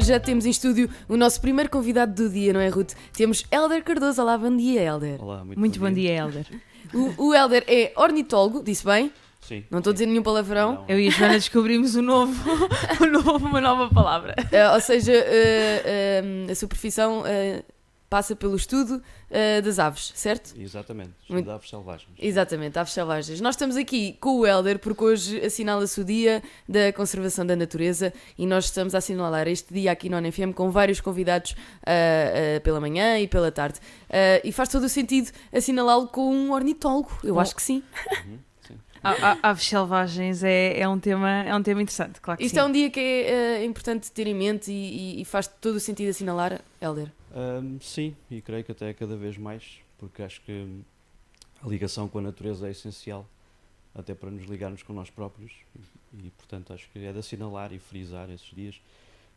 já temos em estúdio o nosso primeiro convidado do dia, não é, Ruth? Temos Hélder Cardoso. Olá, bom dia, Hélder. Olá, Muito bom dia, Hélder. O Hélder é ornitólogo, disse bem? Sim. Não estou a dizer nenhum palavrão. Não. Eu e a Joana descobrimos uma nova palavra. Ou seja, a sua profissão passa pelo estudo das aves, certo? Exatamente, Muito- de aves selvagens. Exatamente, aves selvagens. Nós estamos aqui com o Hélder porque hoje assinala-se o Dia da Conservação da Natureza e nós estamos a assinalar este dia aqui no ONFM com vários convidados pela manhã e pela tarde. E faz todo o sentido assinalá-lo com um ornitólogo, eu acho que sim. Uhum, sim. Aves selvagens é um tema interessante, claro que Isto sim. é um dia que é importante ter em mente e faz todo o sentido assinalar, Hélder. Sim, e creio que até cada vez mais, porque acho que a ligação com a natureza é essencial, até para nos ligarmos com nós próprios, e portanto acho que é de assinalar e frisar esses dias.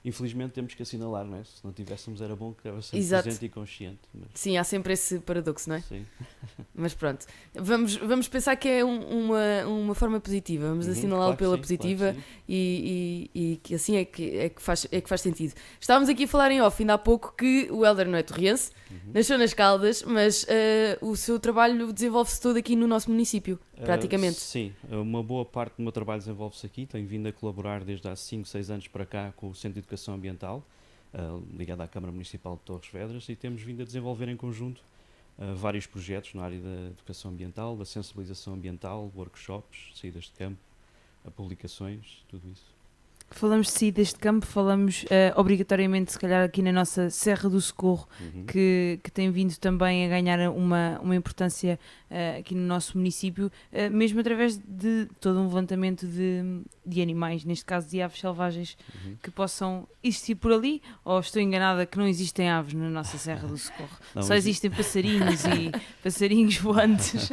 Infelizmente temos que assinalar, não é? Se não tivéssemos era bom que era sempre Exato. presente e consciente. Mas, Sim, há sempre esse paradoxo, não é? sim. Mas pronto, vamos pensar que é uma forma positiva, vamos Uhum, assinalá-lo claro que pela sim, positiva claro que sim. e que assim é que faz sentido. Estávamos aqui a falar em off ainda há pouco que o Hélder não é torriense, Uhum. nasceu nas Caldas, mas o seu trabalho desenvolve-se todo aqui no nosso município, praticamente. Sim, uma boa parte do meu trabalho desenvolve-se aqui. Tenho vindo a colaborar desde há 5, 6 anos para cá com o Centro de Educação Ambiental, ligado à Câmara Municipal de Torres Vedras, e temos vindo a desenvolver em conjunto vários projetos na área da educação ambiental, da sensibilização ambiental, workshops, saídas de campo, publicações, tudo isso. Falamos de saídas de campo, falamos obrigatoriamente, se calhar, aqui na nossa Serra do Socorro, Uhum. que tem vindo também a ganhar uma importância aqui no nosso município, mesmo através de todo um levantamento de animais, neste caso de aves selvagens, Uhum. que possam existir por ali, ou estou enganada que não existem aves na nossa Serra do Socorro? Não, Só existem passarinhos e passarinhos voantes.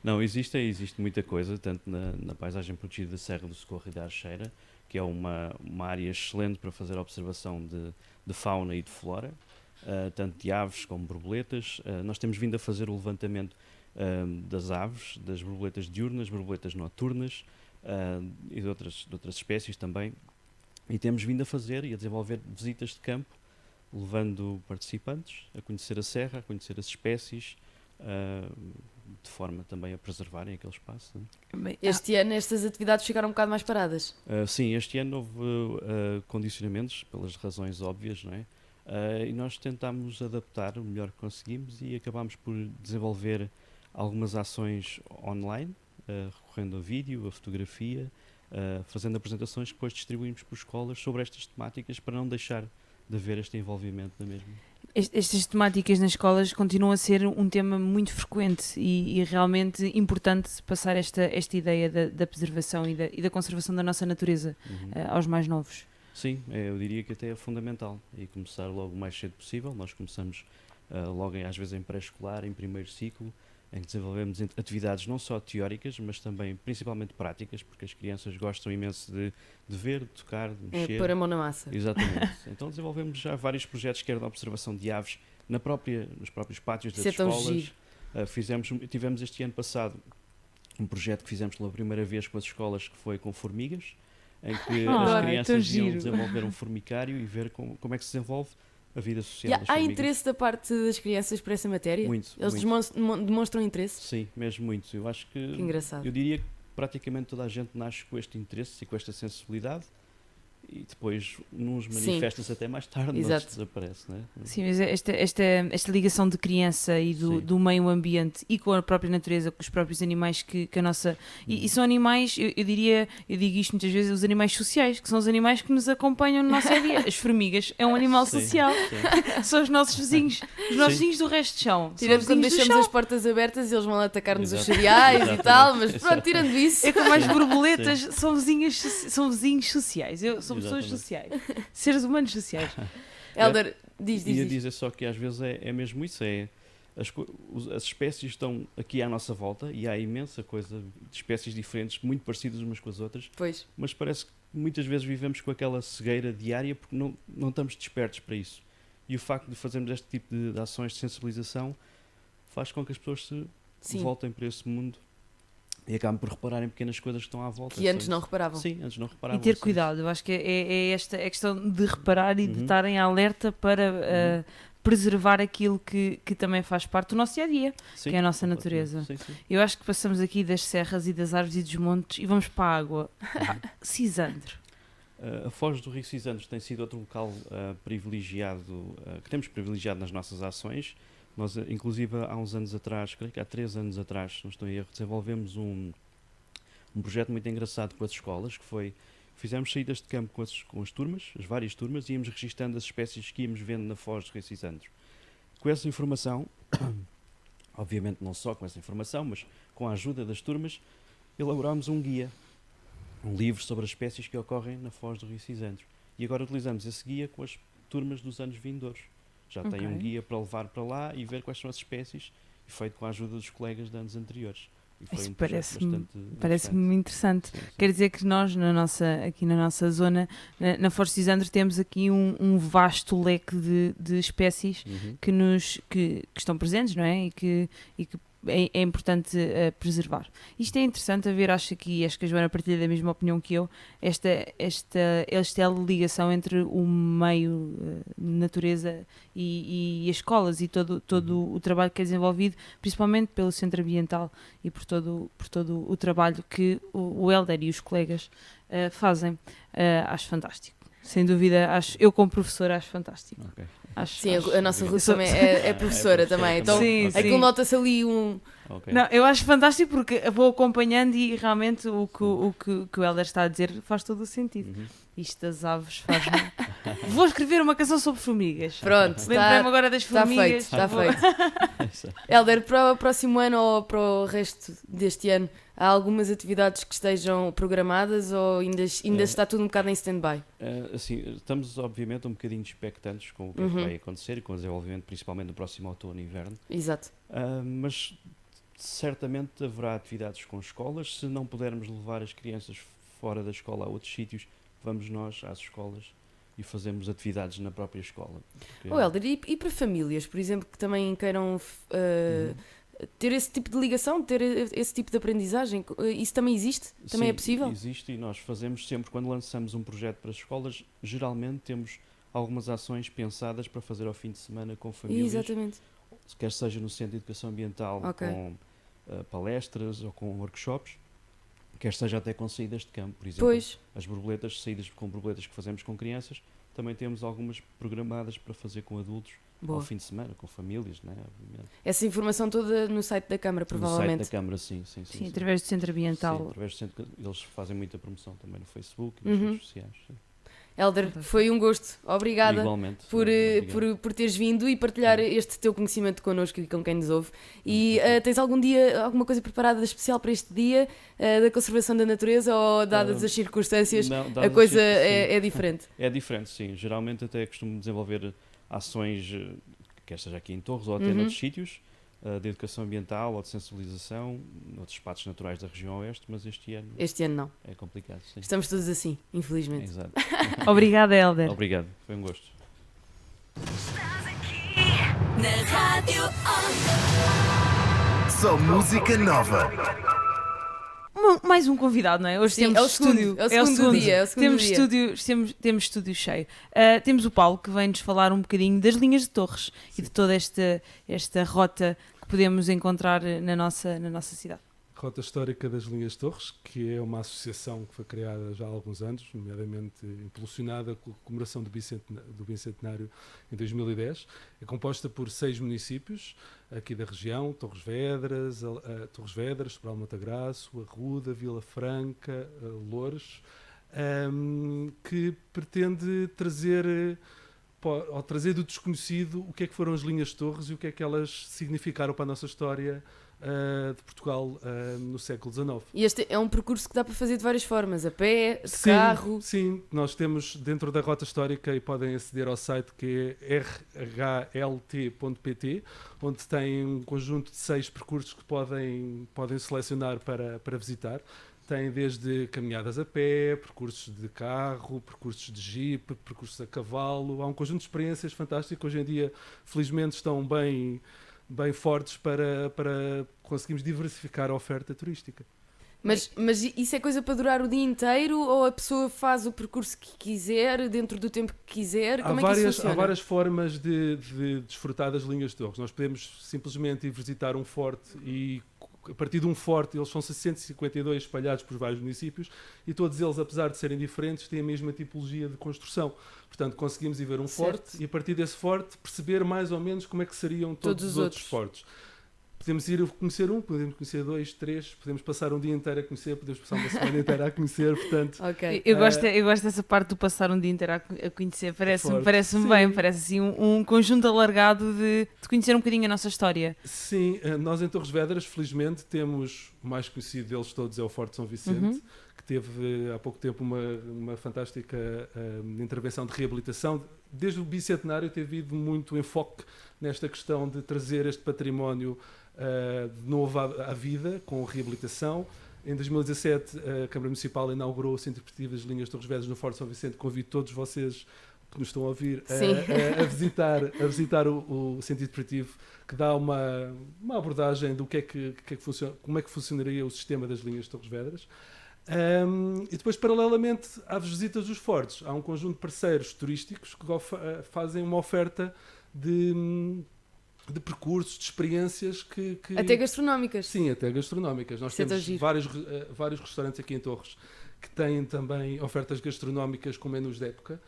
Não, existe muita coisa, tanto na paisagem protegida da Serra do Socorro e da Archeira, que é uma área excelente para fazer observação de fauna e de flora, tanto de aves como borboletas. Nós temos vindo a fazer o levantamento das aves, das borboletas diurnas, borboletas noturnas e de outras espécies também. E temos vindo a fazer e a desenvolver visitas de campo, levando participantes a conhecer a serra, a conhecer as espécies, de forma também a preservarem aquele espaço. Não é? Bem, Este ano estas atividades ficaram um bocado mais paradas. Sim, este ano houve condicionamentos, pelas razões óbvias, não é? E nós tentámos adaptar o melhor que conseguimos e acabámos por desenvolver algumas ações online, recorrendo a vídeo, a fotografia, fazendo apresentações que depois distribuímos por escolas sobre estas temáticas para não deixar de haver este envolvimento na mesma. Estas temáticas nas escolas continuam a ser um tema muito frequente e realmente importante passar esta ideia da preservação e da conservação da nossa natureza aos mais novos. Sim, eu diria que até é fundamental e começar logo o mais cedo possível. Nós começamos logo às vezes em pré-escolar, em primeiro ciclo, em que desenvolvemos atividades não só teóricas, mas também principalmente práticas, porque as crianças gostam imenso de ver, de tocar, de É mexer. pôr a mão na massa. Exatamente. Então desenvolvemos já vários projetos, quer de observação de aves nos próprios pátios das Isso é tão escolas. giro. Tivemos este ano passado um projeto que fizemos pela primeira vez com as escolas, que foi com formigas, em que Ah, as tão crianças iam giro. desenvolver um formicário e ver como é que se desenvolve a vida social E das há formigas. interesse da parte das crianças por essa matéria? Muito, Eles muito. demonstram interesse? Sim, mesmo muito. Eu acho Que engraçado. eu diria que praticamente toda a gente nasce com este interesse e com esta sensibilidade, e depois uns manifestam-se até mais tarde, Exato. outros desaparece, não é? Sim, mas esta ligação de criança e Sim. do meio ambiente e com a própria natureza, com os próprios animais que a nossa... E são animais, eu digo isto muitas vezes, os animais sociais, que são os animais que nos acompanham no nosso dia a dia. As formigas é um animal Sim, social, sim. são os nossos vizinhos. Os nossos Sim. vizinhos do resto de chão. São Tirando os quando vizinhos do deixamos chão. as portas abertas e eles vão lá atacar-nos os Exato. cereais e Exatamente. tal, mas pronto, Exato. tirando isso. É como as borboletas, são vizinhos sociais. São pessoas Exatamente. sociais. Seres humanos sociais. Hélder, diz. Ia dizer só que às vezes é mesmo isso, as espécies estão aqui à nossa volta e há imensa coisa de espécies diferentes, muito parecidas umas com as outras, Pois, mas parece que muitas vezes vivemos com aquela cegueira diária porque não estamos despertos para isso. E o facto de fazermos este tipo de ações de sensibilização faz com que as pessoas se sim. voltem para esse mundo e acabam por reparar em pequenas coisas que estão à volta. Que antes não reparavam. Sim, antes não E reparavam. ter cuidado, eu acho que é esta a questão de reparar e de estarem alerta para preservar aquilo que também faz parte do nosso dia-a-dia, Sim, que é a nossa completamente. natureza. Sim, sim. Eu acho que passamos aqui das serras e das árvores e dos montes e vamos para a água. Cisandro. A Foz do Rio Cisandro tem sido outro local privilegiado, que temos privilegiado nas nossas ações. Nós, inclusive, há uns anos atrás, creio que há 3 anos atrás, se não estou em erro, desenvolvemos um projeto muito engraçado com as escolas, que foi, fizemos saídas de campo com as turmas, as várias turmas, e íamos registando as espécies que íamos vendo na Foz do Rio Cisandro. Com essa informação, obviamente não só com essa informação, mas com a ajuda das turmas, elaborámos um guia, um livro sobre as espécies que ocorrem na Foz do Rio Cisandro. E agora utilizamos esse guia com as turmas dos anos vindouros. Já tem um guia para levar para lá e ver quais são as espécies, e feito com a ajuda dos colegas de anos anteriores. E foi Isso um projeto parece-me interessante. Sim, sim. Quer dizer que nós, aqui na nossa zona, na Foz de Cisandro, temos aqui um vasto leque de espécies que estão presentes, não é? E que é importante preservar. Isto é interessante a ver, acho que a Joana partilha da mesma opinião que eu, esta ligação entre o meio, natureza e as escolas e todo o trabalho que é desenvolvido, principalmente pelo Centro Ambiental e por todo o trabalho que o Hélder e os colegas fazem. Acho fantástico. Sem dúvida, eu como professora acho fantástico. Okay. Sim, a nossa Ruth também é professora também. Então, sim, aquilo nota-se ali um... Okay. Não, eu acho fantástico porque vou acompanhando e realmente o que o Hélder está a dizer faz todo o sentido. Isto das aves faz-me... Vou escrever uma canção sobre formigas. Pronto, lembrei-me agora das formigas. Está feito. Hélder, para o próximo ano ou para o resto deste ano, há algumas atividades que estejam programadas ou ainda está tudo um bocado em stand-by? Assim, estamos obviamente um bocadinho expectantes com o que, é que vai acontecer e com o desenvolvimento principalmente no próximo outono e inverno. Exato. Mas certamente haverá atividades com escolas. Se não pudermos levar as crianças fora da escola a outros sítios, vamos nós às escolas e fazemos atividades na própria escola. Porque... Hélder, e para famílias, por exemplo, que também queiram ter esse tipo de ligação, ter esse tipo de aprendizagem, isso também existe? Também Sim, é possível? Existe, e nós fazemos sempre, quando lançamos um projeto para as escolas, geralmente temos algumas ações pensadas para fazer ao fim de semana com famílias. Exatamente. Quer seja no Centro de Educação Ambiental, com palestras ou com workshops, quer seja até com saídas de campo, por exemplo. Pois. As borboletas, saídas com borboletas que fazemos com crianças, também temos algumas programadas para fazer com adultos. Boa. Ao fim de semana, com famílias, não é? Essa informação toda no site da Câmara, provavelmente. No site da Câmara, sim. Sim, através do Centro Ambiental. Sim, através do Centro, eles fazem muita promoção também no Facebook e nas redes sociais. Sim. Hélder, foi um gosto. Obrigada. Igualmente, por teres vindo e partilhar este teu conhecimento connosco e com quem nos ouve. E tens algum dia, alguma coisa preparada especial para este dia da conservação da natureza ou, dadas as circunstâncias, não, a coisa é diferente? É diferente, sim. Geralmente até costumo desenvolver ações, quer seja aqui em Torres ou até noutros sítios, de educação ambiental ou de sensibilização, noutros espaços naturais da região oeste, mas este ano não. É complicado, sim. Estamos todos assim, infelizmente. Exato. Obrigada, Hélder. Obrigado, foi um gosto. Na Rádio Só música nova. Mais um convidado, não é? Hoje Sim, temos estúdio. É o segundo dia. Temos estúdio cheio. Temos o Paulo que vem-nos falar um bocadinho das linhas de Torres e de toda esta rota que podemos encontrar na nossa cidade. Rota Histórica das Linhas de Torres, que é uma associação que foi criada já há alguns anos, nomeadamente impulsionada com a comemoração do bicentenário em 2010. É composta por 6 municípios aqui da região: Torres Vedras, Sobral Matagraço, Arruda, Vila Franca, Loures, que pretende trazer do desconhecido o que é que foram as linhas de Torres e o que é que elas significaram para a nossa história de Portugal no século XIX. E este é um percurso que dá para fazer de várias formas, a pé, de carro... Sim, nós temos dentro da Rota Histórica, e podem aceder ao site que é rhlt.pt, onde tem um conjunto de 6 percursos que podem selecionar para visitar. Tem desde caminhadas a pé, percursos de carro, percursos de jeep, percursos a cavalo. Há um conjunto de experiências fantásticas que hoje em dia, felizmente, estão bem fortes para conseguirmos diversificar a oferta turística. Mas isso é coisa para durar o dia inteiro ou a pessoa faz o percurso que quiser, dentro do tempo que quiser? Como é que isso funciona? Há várias formas de desfrutar das linhas de torres. Nós podemos simplesmente ir visitar um forte e, a partir de um forte, eles são 652 espalhados por vários municípios e todos eles, apesar de serem diferentes, têm a mesma tipologia de construção. Portanto, conseguimos ir ver um forte e, a partir desse forte, perceber mais ou menos como é que seriam todos os outros fortes. Podemos ir conhecer um, podemos conhecer 2, 3, podemos passar um dia inteiro a conhecer, podemos passar uma semana inteira a conhecer, portanto... Ok. Eu gosto dessa parte do passar um dia inteiro a conhecer, parece-me Sim. bem, parece assim um conjunto alargado de conhecer um bocadinho a nossa história. Sim, nós em Torres Vedras, felizmente, temos o mais conhecido deles todos, é o Forte São Vicente, que teve há pouco tempo uma fantástica intervenção de reabilitação. Desde o bicentenário teve havido muito enfoque nesta questão de trazer este património de novo à vida, com reabilitação. Em 2017, a Câmara Municipal inaugurou o Centro Interpretativo das Linhas de Torres Vedras no Forte São Vicente. Convido todos vocês que nos estão a ouvir a visitar o Centro Interpretativo, que dá uma abordagem do que é que funciona, como é que funcionaria o sistema das linhas de Torres Vedras. E depois, paralelamente às visitas dos fortes, há um conjunto de parceiros turísticos que fazem uma oferta de percursos, de experiências que... Até gastronómicas. Sim, até gastronómicas. Nós temos vários restaurantes aqui em Torres que têm também ofertas gastronómicas com menus de época.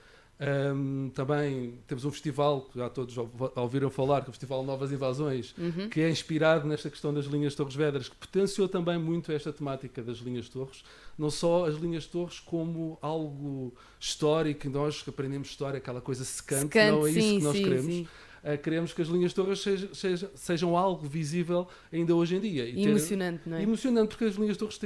Também temos um festival, que já todos ouviram falar, que é o Festival Novas Invasões, que é inspirado nesta questão das linhas de Torres Vedras, que potenciou também muito esta temática das linhas de Torres. Não só as linhas de Torres como algo histórico, nós que aprendemos história, aquela coisa secante, não é isso que nós queremos. Sim. Queremos que as linhas de Torres sejam algo visível ainda hoje em dia. E emocionante, não é? Emocionante, porque as linhas de Torres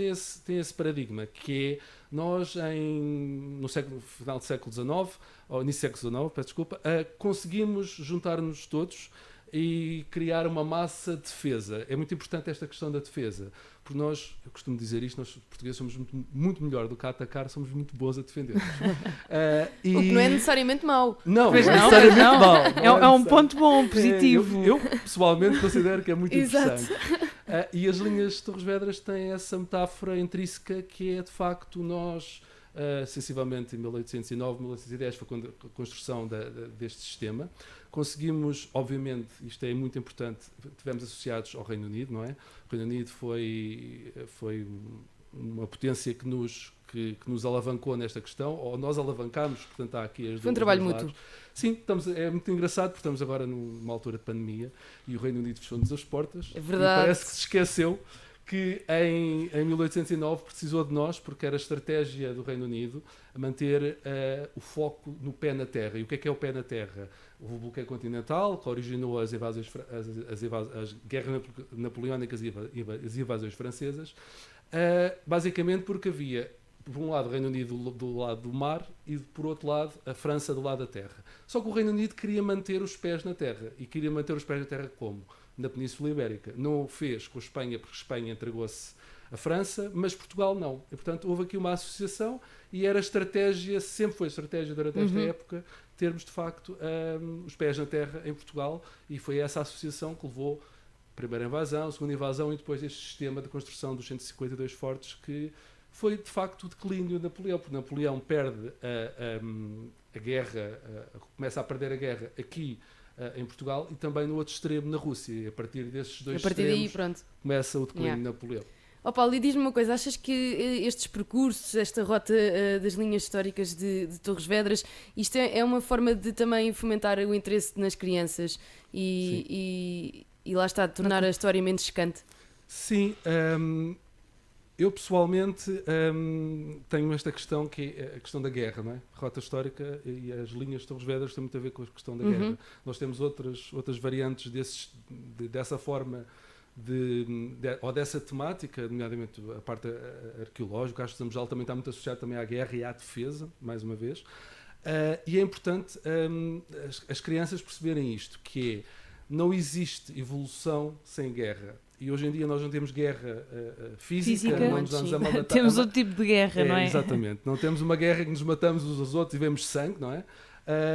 têm esse paradigma, que é nós, no final do século XIX, ou início do século XIX, peço desculpa, conseguimos juntar-nos todos e criar uma massa de defesa. É muito importante esta questão da defesa, porque nós, eu costumo dizer isto, nós portugueses somos muito melhor do que a atacar, somos muito bons a defender-nos. O que não é necessariamente mau. Não é necessariamente mau. É um ponto bom, positivo. Eu pessoalmente considero que é muito interessante. E as linhas de Torres Vedras têm essa metáfora intrínseca que é, de facto, nós... sensivelmente em 1809, 1810 foi quando a construção deste sistema. Conseguimos, obviamente, isto é muito importante, estivemos associados ao Reino Unido, não é? O Reino Unido foi uma potência que nos alavancou nesta questão, ou nós alavancámos, portanto há aqui as duas. Foi um trabalho mútuo. Sim, é muito engraçado, porque estamos agora numa altura de pandemia e o Reino Unido fechou-nos as portas. É verdade. E parece que se esqueceu que em 1809 precisou de nós, porque era a estratégia do Reino Unido a manter o foco no pé na terra. E o que é o pé na terra? O bloqueio continental, que originou as guerras napoleónicas e as invasões francesas, basicamente porque havia, por um lado, o Reino Unido do lado do mar e, por outro lado, a França do lado da terra. Só que o Reino Unido queria manter os pés na terra. E queria manter os pés na terra como? Na Península Ibérica. Não o fez com a Espanha, porque a Espanha entregou-se à França, mas Portugal não. E, portanto, houve aqui uma associação e era estratégia, sempre foi estratégia durante esta época, termos, de facto, os pés na terra em Portugal, e foi essa associação que levou a primeira invasão, a segunda invasão e depois este sistema de construção dos 152 fortes, que foi, de facto, o declínio de Napoleão, porque Napoleão perde a guerra, começa a perder a guerra aqui, em Portugal, e também no outro extremo, na Rússia. E a partir desses dois extremos começa o declínio de Napoleão. Paulo, e diz-me uma coisa, achas que estes percursos, esta rota das linhas históricas de Torres Vedras, isto é uma forma de também fomentar o interesse nas crianças e lá está, de tornar a história menos chocante? Sim, eu pessoalmente tenho esta questão, que é a questão da guerra, não é? A rota histórica e as linhas de Torres Vedras têm muito a ver com a questão da guerra. Nós temos outras variantes dessa forma ou dessa temática, nomeadamente a parte arqueológica. Acho que Zamujal também está muito associado também à guerra e à defesa, mais uma vez. E é importante as crianças perceberem isto, que é, não existe evolução sem guerra. E hoje em dia nós não temos guerra física, não nos vamos a matar. Temos outro tipo de guerra, não é? Exatamente. Não temos uma guerra que nos matamos uns aos outros e vemos sangue, não é?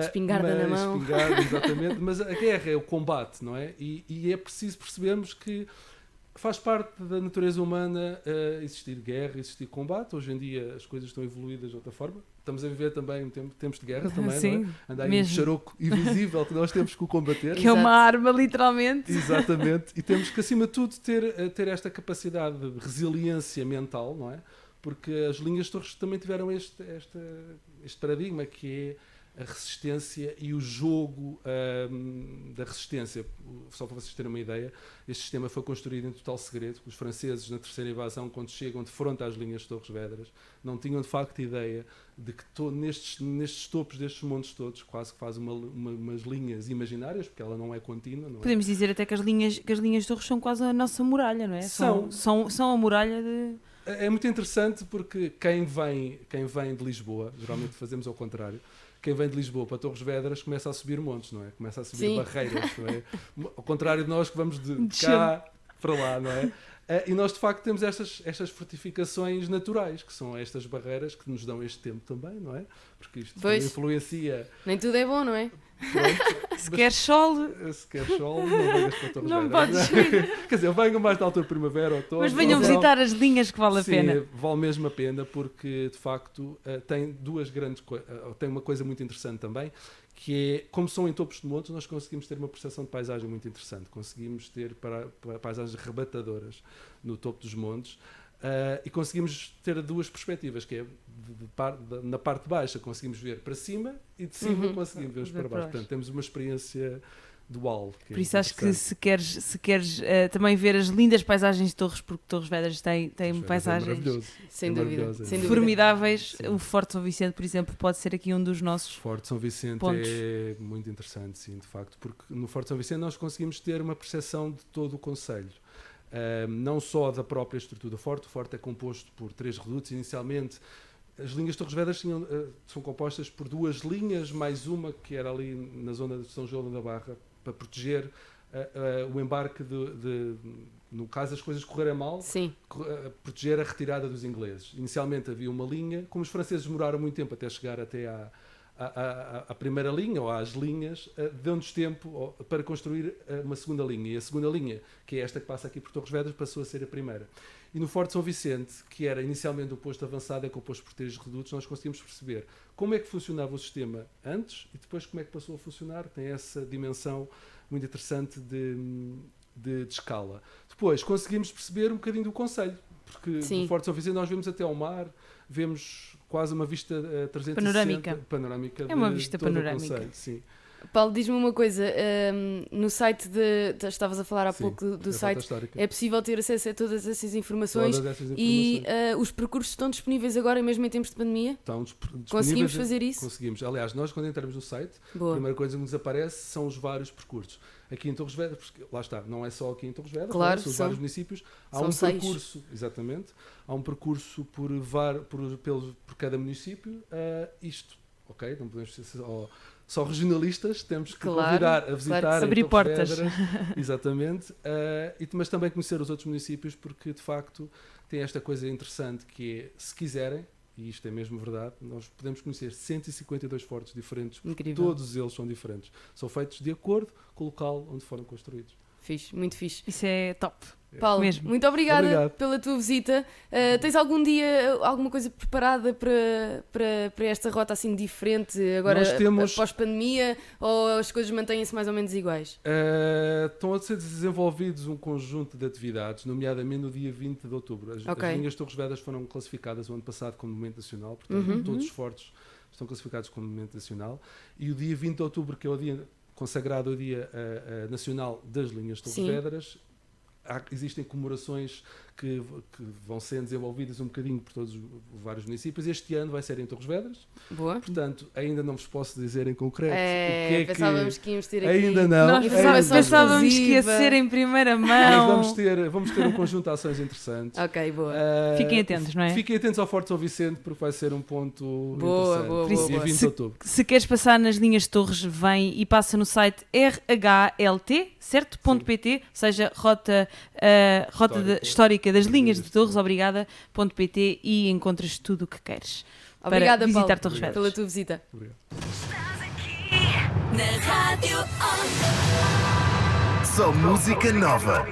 Espingarda na mão. Espingarda, exatamente. Mas a guerra é o combate, não é? E é preciso percebermos que que faz parte da natureza humana existir guerra, existir combate. Hoje em dia as coisas estão evoluídas de outra forma. Estamos a viver também tempos de guerra também, Sim, não é? Anda aí um mesmo. charoco invisível que nós temos que o combater. Que é uma arma, literalmente. Exatamente. E temos que, acima de tudo, ter esta capacidade de resiliência mental, não é? Porque as linhas torres também tiveram este paradigma que é a resistência e o jogo da resistência. Só para vocês terem uma ideia, este sistema foi construído em total segredo. Os franceses, na terceira invasão, quando chegam de fronte às linhas de Torres Vedras, não tinham de facto ideia de que nestes topos destes montes todos, quase que faz umas linhas imaginárias, porque ela não é contínua. Não é? Podemos dizer até que as linhas de torres são quase a nossa muralha, não é? São a muralha de... É muito interessante porque quem vem de Lisboa, geralmente fazemos ao contrário, quem vem de Lisboa para Torres Vedras começa a subir montes, não é? Começa a subir barreiras, não é? Ao contrário de nós que vamos de cá para lá, não é? E nós de facto temos estas fortificações naturais, que são estas barreiras que nos dão este tempo também, não é? Porque isto também influencia... Nem tudo é bom, não é? Pronto, Se quer sol, não venhas para Torres não Vedras. podes. Quer dizer, venham mais da altura de primavera ou outono. Mas venham visitar as linhas que vale a Sim, pena. vale mesmo a pena porque de facto tem tem uma coisa muito interessante também, que é, como são em topos de montes, nós conseguimos ter uma percepção de paisagem muito interessante, conseguimos ter paisagens arrebatadoras no topo dos montes. E conseguimos ter duas perspectivas, que é na parte baixa conseguimos ver para cima e de cima conseguimos ver para baixo. Portanto, temos uma experiência dual. Por isso acho que se queres também ver as lindas paisagens de Torres, porque Torres Vedras tem paisagens Sem dúvida. formidáveis. Sim. O Forte São Vicente, por exemplo, pode ser aqui um dos nossos Forte São Vicente pontos. É muito interessante, sim, de facto, porque no Forte São Vicente nós conseguimos ter uma percepção de todo o concelho. Não só da própria estrutura do Forte. O Forte é composto por 3 redutos. Inicialmente, as linhas de Torres Vedras são compostas por 2 linhas, mais uma que era ali na zona de São João da Barra, para proteger o embarque no caso as coisas correrem mal, proteger a retirada dos ingleses. Inicialmente havia uma linha, como os franceses demoraram muito tempo até chegar até à primeira linha, ou às linhas, deu-nos tempo para construir uma segunda linha. E a segunda linha, que é esta que passa aqui por Torres Vedras, passou a ser a primeira. E no Forte São Vicente, que era inicialmente um posto avançado, é composto por 3 redutos, nós conseguimos perceber como é que funcionava o sistema antes e depois como é que passou a funcionar. Tem essa dimensão muito interessante de escala. Depois conseguimos perceber um bocadinho do concelho, porque no Forte São Vicente nós vemos até ao mar, vemos quase uma vista 360 panorâmica. É uma vista panorâmica. Concelho, sim. Paulo, diz-me uma coisa, no site estavas a falar há pouco do site, é possível ter acesso a todas essas informações, e os percursos estão disponíveis agora mesmo em tempos de pandemia? Estão disponíveis. Conseguimos fazer isso? Conseguimos. Aliás, nós quando entramos no site, a primeira coisa que nos aparece são os vários percursos. Aqui em Torres Vedras, porque lá está, não é só aqui em Torres Vedras, claro, são os vários municípios, há um percurso, exatamente, há um percurso por cada município, ok? Não podemos ser só regionalistas, temos que convidar a visitar abrir portas. Vedras, exatamente, mas também conhecer os outros municípios, porque de facto tem esta coisa interessante que é, se quiserem, e isto é mesmo verdade, nós podemos conhecer 152 fortes diferentes, porque todos eles são diferentes. São feitos de acordo com o local onde foram construídos. Fixe, muito fixe. Isso é top. Paulo, mesmo. muito obrigada pela tua visita. Tens algum dia alguma coisa preparada para esta rota assim diferente, agora pós-pandemia, ou as coisas mantêm-se mais ou menos iguais? Estão a ser desenvolvidos um conjunto de atividades, nomeadamente no dia 20 de outubro. As linhas de Torres Vedras foram classificadas o ano passado como Monumento Nacional, portanto todos os fortes estão classificados como Monumento Nacional, e o dia 20 de outubro, que é o dia consagrado ao Dia Nacional das Linhas de Torres Vedras, existem comemorações que vão sendo desenvolvidas um bocadinho por todos os vários municípios. Este ano vai ser em Torres Vedras. Boa. Portanto, ainda não vos posso dizer em concreto o que é pensávamos que íamos ter aqui. Ainda não. Nós pensávamos que ia ser em primeira mão. Mas vamos ter um conjunto de ações interessantes. Ok, boa. Fiquem atentos, não é? Fiquem atentos ao Forte São Vicente, porque vai ser um ponto boa. Dia 20 de outubro. Se queres passar nas linhas de Torres, vem e passa no site RHLT, certo? .pt, ou seja, rota histórica das linhas de Torres, obrigada.pt, e encontras tudo o que queres. Obrigada, para visitar Paulo, Torres Vedras. pela tua visita. Obrigado. Estás aqui na Rádio Só música nova.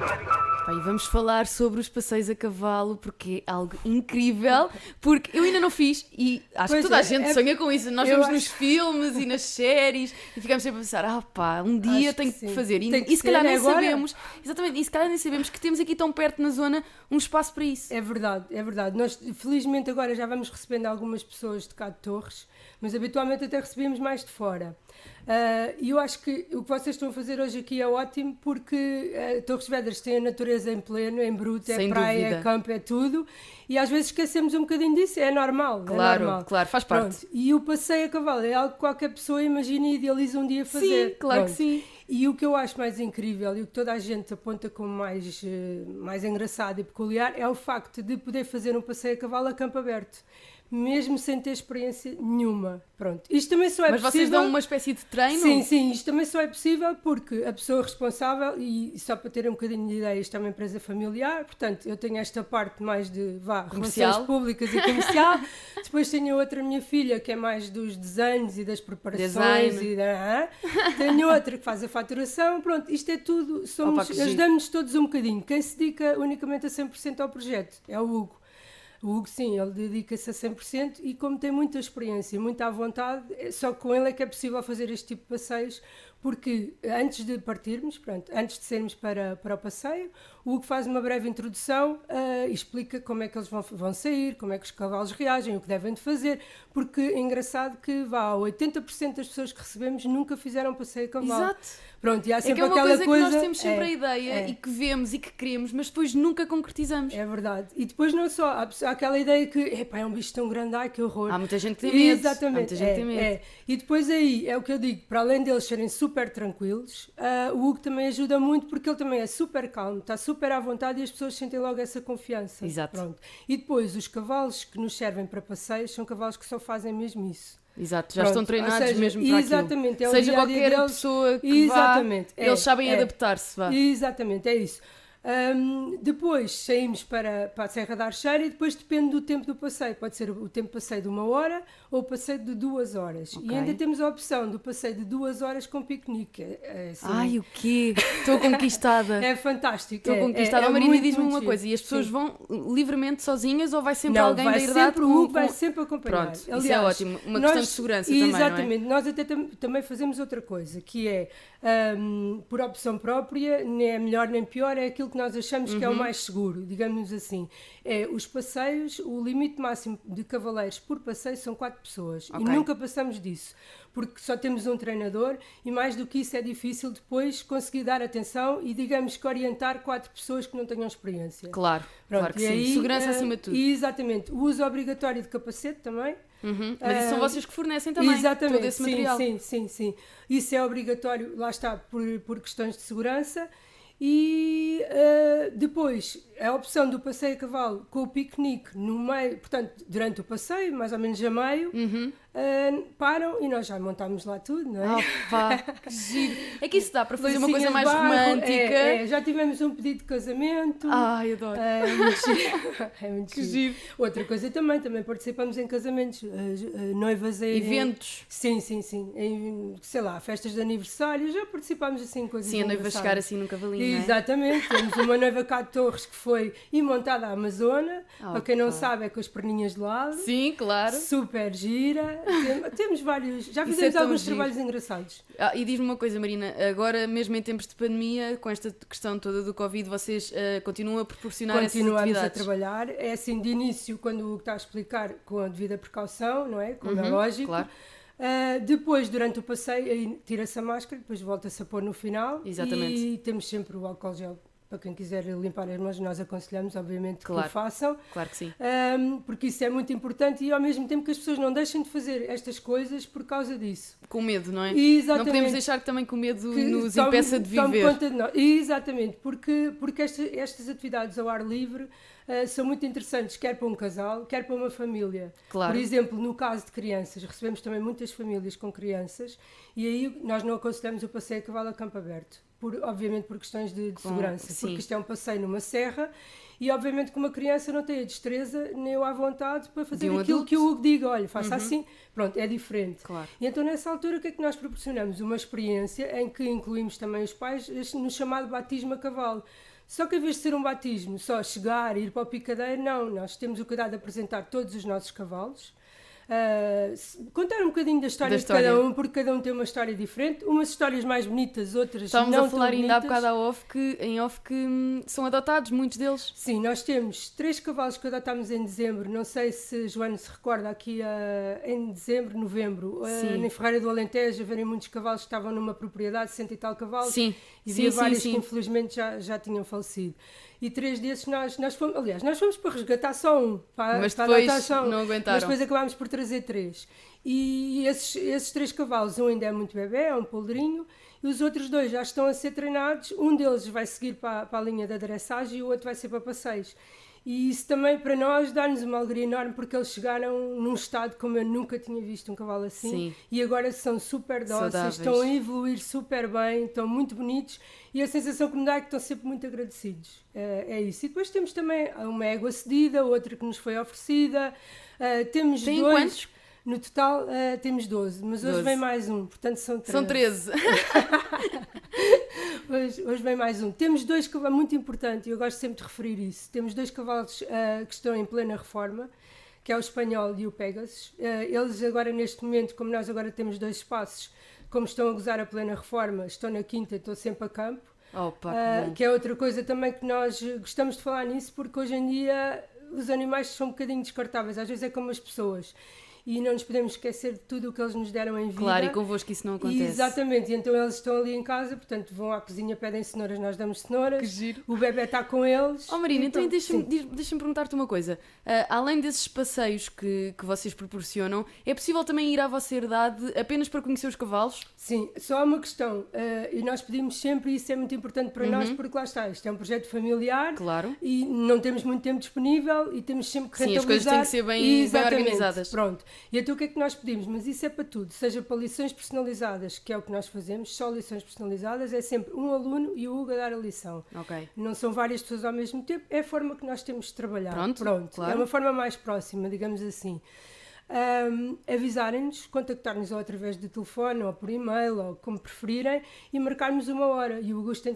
Pá, e vamos falar sobre os passeios a cavalo, porque é algo incrível, porque eu ainda não fiz e acho Pois que toda a é, gente é- sonha com isso. Nós eu vemos acho- nos filmes e nas séries e ficamos sempre a pensar, pá, um dia Acho que tenho que sim. fazer. Tem que E se calhar ser nem agora. sabemos, exatamente, e se calhar nem sabemos que temos aqui tão perto na zona um espaço para isso. É verdade, é verdade. Nós, felizmente, agora já vamos recebendo algumas pessoas de cá de Torres, mas habitualmente até recebemos mais de fora. E eu acho que o que vocês estão a fazer hoje aqui é ótimo, porque Torres Vedras tem a natureza em pleno, em bruto, é Sem praia, dúvida. é campo, é tudo, e às vezes esquecemos um bocadinho disso, é normal. Claro, é normal. claro, faz parte. Pronto. E o passeio a cavalo é algo que qualquer pessoa imagina e idealiza um dia fazer. Sim, claro que Pronto. sim. E o que eu acho mais incrível e o que toda a gente aponta como mais engraçado e peculiar é o facto de poder fazer um passeio a cavalo a campo aberto, mesmo sem ter experiência nenhuma. Pronto. Isto também só é Mas possível... vocês dão uma espécie de treino? Sim, sim, isto também só é possível porque a pessoa responsável, e só para terem um bocadinho de ideia, isto é uma empresa familiar, portanto, eu tenho esta parte mais de Comercial. relações públicas e comercial, depois tenho a outra minha filha que é mais dos desenhos e das preparações, Design. tenho outra que faz a faturação, pronto, isto é tudo, Opa, que giro. ajudamos-nos todos um bocadinho. Quem se dedica unicamente a 100% ao projeto é o Hugo. O Hugo, sim, ele dedica-se a 100% e como tem muita experiência, muita vontade, só com ele é que é possível fazer este tipo de passeios, porque antes de partirmos, pronto, antes de sermos para o passeio, o Hugo faz uma breve introdução e explica como é que eles vão sair, como é que os cavalos reagem, o que devem de fazer, porque é engraçado que 80% das pessoas que recebemos nunca fizeram passeio a cavalo. Exato. Pronto, e há É que sempre é uma aquela coisa que nós temos sempre a ideia é. e que vemos e que queremos, mas depois nunca concretizamos. É verdade. E depois não só, há aquela ideia que epá, é um bicho tão grande, ai que horror. Há muita gente que tem medo. Exatamente. Há muita gente que tem medo. É. E depois aí, é o que eu digo, para além deles serem super tranquilos, o Hugo também ajuda muito porque ele também é super calmo, está super à vontade e as pessoas sentem logo essa confiança. Exato. Pronto. E depois, os cavalos que nos servem para passeios são cavalos que só fazem mesmo isso. Exato, já Pronto, estão ou treinados seja, mesmo para exatamente, aquilo. é o Seja dia-a-dia qualquer deles. pessoa que Exatamente, vá, eles sabem adaptar-se. Vá. Exatamente, é isso. Depois saímos para a Serra da Archeira e depois depende do tempo do passeio. Pode ser o tempo de passeio de 1 hora ou o passeio de 2 horas. Ok. E ainda temos a opção do passeio de 2 horas com piquenique. Assim, Ai, o quê? Estou conquistada. é fantástico. Estou conquistada. É A Marina muito, diz-me muito uma giro. coisa, e as pessoas Sim. vão livremente sozinhas ou vai sempre Não, alguém vai da herdade sempre, o Hugo vai sempre acompanhar. Pronto, isso Aliás, é ótimo. Uma questão de segurança também, não é? Exatamente. Nós até também fazemos outra coisa, que é, por opção própria, nem é melhor nem pior, é aquilo que nós achamos que é o mais seguro, digamos assim. É os passeios, o limite máximo de cavaleiros por passeio são 4 pessoas. Ok. E nunca passamos disso, porque só temos um treinador e mais do que isso é difícil depois conseguir dar atenção e, digamos que orientar 4 pessoas que não tenham experiência. Claro, Pronto, claro que e sim. aí, Segurança acima de tudo. Exatamente. O uso obrigatório de capacete também. Mas isso são vocês que fornecem também Exatamente, todo esse sim, material. sim. Isso é obrigatório, lá está, por questões de segurança. E depois, a opção do passeio a cavalo com o piquenique no meio, portanto, durante o passeio, mais ou menos a meio, param e nós já montámos lá tudo, não é? Oh, pá, que giro. É que isso dá para fazer uma Lacinhas coisa mais de barro, romântica. já tivemos um pedido de casamento. Ai, adoro. É muito giro. É muito Que giro. giro. Outra coisa também participamos em casamentos, noivas a irem- Eventos. Sim. Em, sei lá, festas de aniversário, já participámos assim em coisas Sim, a noiva engraçadas. chegar assim num cavalinho, não é? Exatamente, temos uma noiva cá de Torres que foi e montada à Amazona, para quem não Opa. sabe é com as perninhas de lado, Sim, claro. super gira, temos vários, já Isso é fizemos tão alguns giro. trabalhos engraçados. E diz-me uma coisa, Marina, agora mesmo em tempos de pandemia, com esta questão toda do Covid, vocês continuam a proporcionar essas Continuamos a atividades? trabalhar, é assim de início quando o Hugo está a explicar com a devida precaução, não é? Como é lógico. claro. Depois, durante o passeio, aí tira-se a máscara, depois volta-se a pôr no final. Exatamente. E temos sempre o álcool gel para quem quiser limpar as mãos, nós aconselhamos, obviamente, que Claro. o façam. Claro que sim. Porque isso é muito importante e ao mesmo tempo que as pessoas não deixem de fazer estas coisas por causa disso. Com medo, não é? Exatamente. Não podemos deixar que também com medo Que nos tome- impeça de tome viver. conta de nós. Exatamente, porque estas atividades ao ar livre são muito interessantes, quer para um casal, quer para uma família. Claro. Por exemplo, no caso de crianças, recebemos também muitas famílias com crianças e aí nós não aconselhamos o passeio a cavalo a campo aberto, obviamente por questões de segurança, sim. porque isto é um passeio numa serra e obviamente que uma criança não tem a destreza nem a vontade para fazer um aquilo adulto. que o Hugo diga, olha, faça assim, pronto, é diferente. Claro. E então nessa altura o que é que nós proporcionamos? Uma experiência em que incluímos também os pais no chamado batismo a cavalo. Só que em vez de ser um batismo, só chegar e ir para o picadeiro, não, nós temos o cuidado de apresentar todos os nossos cavalos, contar um bocadinho da história de cada um, porque cada um tem uma história diferente, umas histórias mais bonitas, outras Estávamos não a falar tão ainda há bonitas. bocado em off que são adotados, muitos deles. Sim, nós temos 3 cavalos que adotámos em dezembro, não sei se Joana se recorda, aqui em dezembro, novembro, na Ferreira do Alentejo, haverem muitos cavalos que estavam numa propriedade, 60 e tal cavalos, Sim, e havia vários sim. que infelizmente já tinham falecido. E 3 desses nós fomos para resgatar só um, Mas para depois adotar só um, não aguentaram. mas depois acabámos por trazer 3. E esses 3 cavalos, um ainda é muito bebê, é um poldrinho, e os outros 2 já estão a ser treinados. Um deles vai seguir para a linha da dressagem e o outro vai ser para passeios. E isso também para nós dá-nos uma alegria enorme, porque eles chegaram num estado como eu nunca tinha visto um cavalo assim. Sim. E agora são super dóceis, Saudáveis. estão a evoluir super bem, estão muito bonitos, e a sensação que me dá é que estão sempre muito agradecidos. É isso. E depois temos também uma égua cedida, outra que nos foi oferecida. Temos Tem 2. quantos? No total temos 12, mas hoje 12. vem mais um, portanto são 13. São 13. Hoje vem mais um. Temos 2 cavalos, muito importante, e eu gosto sempre de referir isso. Temos 2 cavalos que estão em plena reforma, que é o Espanhol e o Pegasus. Eles agora, neste momento, como nós agora temos 2 espaços, como estão a gozar a plena reforma, estão na quinta, estou sempre a campo. Opa, que bom. Que é outra coisa também que nós gostamos de falar nisso, porque hoje em dia os animais são um bocadinho descartáveis, às vezes é como as pessoas. E não nos podemos esquecer de tudo o que eles nos deram em vida. Claro, e convosco isso não acontece. Exatamente, e então eles estão ali em casa, portanto vão à cozinha, pedem cenouras, nós damos cenouras. Que giro. O bebê está com eles. Oh Marina, então sim. deixa-me perguntar-te uma coisa. Além desses passeios que vocês proporcionam, é possível também ir à vossa herdade apenas para conhecer os cavalos? Sim, só há uma questão, e nós pedimos sempre, e isso é muito importante para nós, porque lá está, isto é um projeto familiar. Claro. E não temos muito tempo disponível e temos sempre que Sim, as coisas têm que ser bem Exatamente, organizadas. Pronto. E então o que é que nós pedimos? Mas isso é para tudo, seja para lições personalizadas, que é o que nós fazemos, só lições personalizadas, é sempre um aluno e o Hugo a dar a lição. Ok. Não são várias pessoas ao mesmo tempo, é a forma que nós temos de trabalhar. Pronto, claro. É uma forma mais próxima, digamos assim. Avisarem-nos, contactar-nos ou através de telefone ou por e-mail ou como preferirem e marcarmos uma hora. E o Hugo tem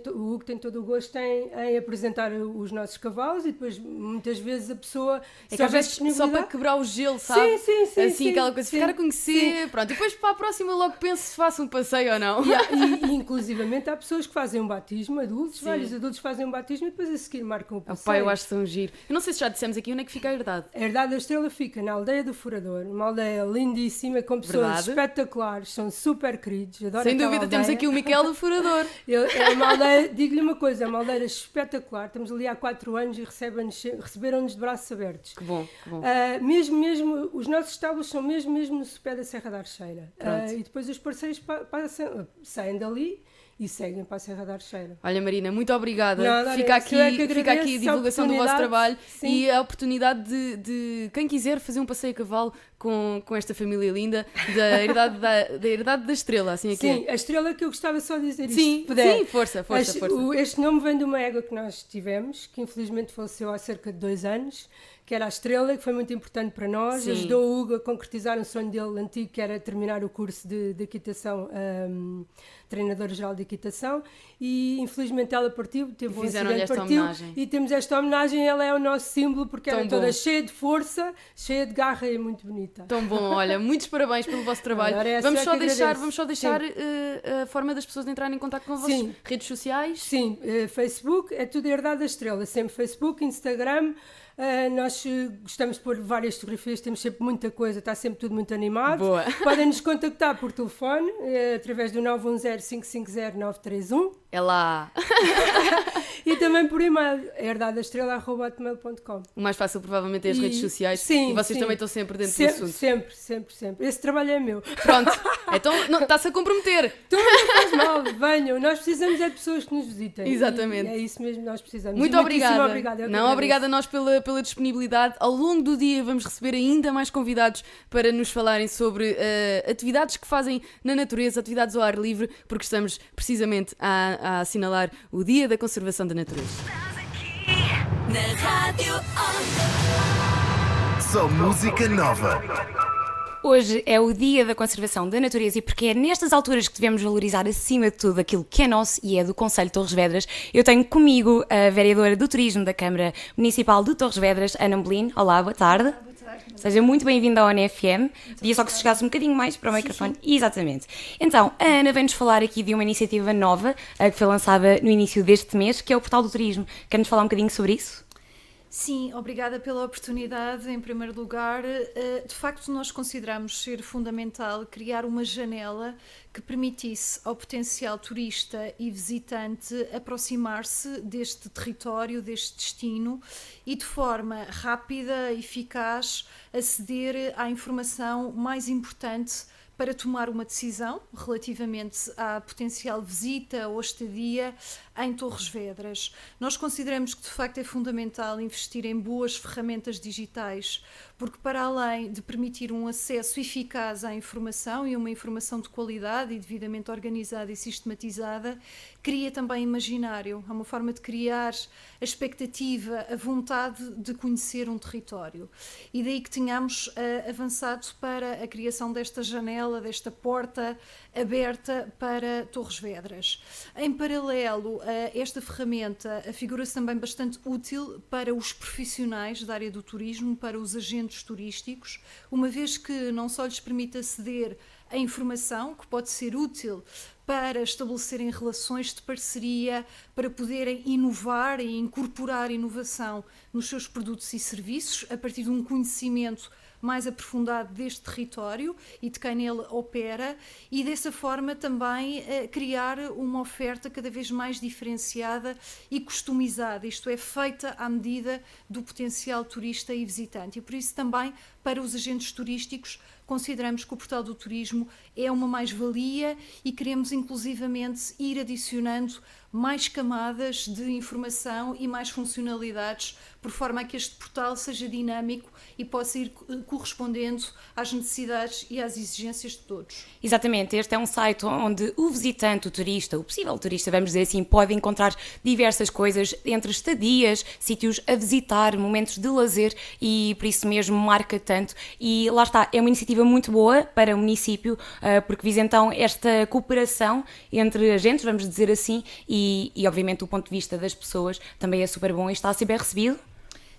todo o gosto em apresentar os nossos cavalos e depois muitas vezes a pessoa É que às vezes só para quebrar o gelo, sabe? Sim, assim, aquela coisa, ficar a conhecer, sim. pronto. E depois para a próxima eu logo penso se faço um passeio ou não. E inclusivamente há pessoas que fazem um batismo, adultos, Sim. vários adultos fazem um batismo e depois a seguir marcam o Oh, passeio. pai, eu acho tão giro. Eu não sei se já dissemos aqui onde é que fica a herdade. A Herdade da Estrela fica na aldeia do Furador, uma aldeia lindíssima, com pessoas Verdade. espetaculares, são super queridos, adoro Sem aquela dúvida, temos aldeia. aqui o Miquel do Furador. É uma aldeia, digo-lhe uma coisa, é uma aldeia espetacular, estamos ali há 4 anos e receberam-nos de braços abertos. Que bom, que bom. Mesmo, os nossos estábulos são mesmo no sopé da Serra da Archeira. Pronto. E depois os parceiros saem dali e seguem para a Serra da Archeira. Olha Marina, muito obrigada. Nada, Fica aqui, eu é que fica aqui a agradeço a divulgação do vosso oportunidade. trabalho Sim. e a oportunidade de quem quiser fazer um passeio a cavalo com esta família linda da Herdade da Estrela, assim é que Sim, é. a estrela que eu gostava só de dizer isto, Sim, se puder. sim, força. Este nome vem de uma égua que nós tivemos, que infelizmente faleceu há cerca de 2 anos, que era a Estrela, que foi muito importante para nós, Sim. ajudou o Hugo a concretizar um sonho dele antigo, que era terminar o curso de equitação, treinador-geral de equitação, e infelizmente ela partiu, teve um Fizeram-lhe acidente, esta partiu, homenagem. e temos esta homenagem, ela é o nosso símbolo, porque Tão era toda bom. cheia de força, cheia de garra e muito bonita. Tão bom, olha, muitos parabéns pelo vosso trabalho. Ora, essa Vamos é só que deixar, agradeço. vamos só deixar a forma das pessoas de entrarem em contato com vossas Sim. redes sociais. Sim, Facebook, é tudo a Herdade da Estrela, sempre Facebook, Instagram, nós gostamos de pôr várias fotografias, temos sempre muita coisa, está sempre tudo muito animado. Boa. Podem nos contactar por telefone, através do 910-550-931 É lá. e também por e-mail, herdadeaestrela@hotmail.com. O mais fácil provavelmente é as redes sociais Sim, e vocês sim. também estão sempre dentro do Sempre, assunto. sempre. Esse trabalho é meu. Pronto, então está-se a comprometer. Então não faz mal, venham. Nós precisamos é de pessoas que nos visitem. Exatamente. E é isso mesmo que nós precisamos. Muito E muitíssimo obrigada. obrigada. Eu que Não, agradeço. obrigada a nós pela disponibilidade. Ao longo do dia vamos receber ainda mais convidados para nos falarem sobre atividades que fazem na natureza, atividades ao ar livre, porque estamos precisamente a assinalar o Dia da Conservação da Natureza. Na Rádio Só música nova. Hoje é o Dia da Conservação da Natureza e porque é nestas alturas que devemos valorizar acima de tudo aquilo que é nosso e é do Concelho de Torres Vedras, eu tenho comigo a vereadora do Turismo da Câmara Municipal de Torres Vedras, Ana Melino. Olá, boa tarde. Seja muito bem-vinda ao ONFM. Podia só que se chegasse um bocadinho mais para o microfone. Sim. Exatamente. Então, a Ana vem-nos falar aqui de uma iniciativa nova que foi lançada no início deste mês, que é o Portal do Turismo. Quer-nos falar um bocadinho sobre isso? Sim, obrigada pela oportunidade. Em primeiro lugar, de facto nós consideramos ser fundamental criar uma janela que permitisse ao potencial turista e visitante aproximar-se deste território, deste destino e de forma rápida e eficaz aceder à informação mais importante para tomar uma decisão relativamente à potencial visita ou estadia em Torres Vedras. Nós consideramos que de facto é fundamental investir em boas ferramentas digitais, porque para além de permitir um acesso eficaz à informação e uma informação de qualidade e devidamente organizada e sistematizada, cria também imaginário, é uma forma de criar a expectativa, a vontade de conhecer um território. E daí que tínhamos avançado para a criação desta janela, desta porta aberta para Torres Vedras. Em paralelo a esta ferramenta, figura-se também bastante útil para os profissionais da área do turismo, para os agentes turísticos, uma vez que não só lhes permite aceder a informação, que pode ser útil para estabelecerem relações de parceria, para poderem inovar e incorporar inovação nos seus produtos e serviços, a partir de um conhecimento mais aprofundado deste território e de quem nele opera, e dessa forma também criar uma oferta cada vez mais diferenciada e customizada, isto é, feita à medida do potencial turista e visitante. E por isso também, para os agentes turísticos, consideramos que o Portal do Turismo é uma mais-valia e queremos inclusivamente ir adicionando mais camadas de informação e mais funcionalidades, por forma a que este portal seja dinâmico e possa ir correspondendo às necessidades e às exigências de todos. Exatamente, este é um site onde o visitante, o turista, o possível turista, vamos dizer assim, pode encontrar diversas coisas, entre estadias, sítios a visitar, momentos de lazer, e por isso mesmo marca tanto. E lá está, é uma iniciativa muito boa para o município, porque visa então esta cooperação entre agentes, vamos dizer assim, e obviamente do ponto de vista das pessoas também é super bom e está a ser bem recebido.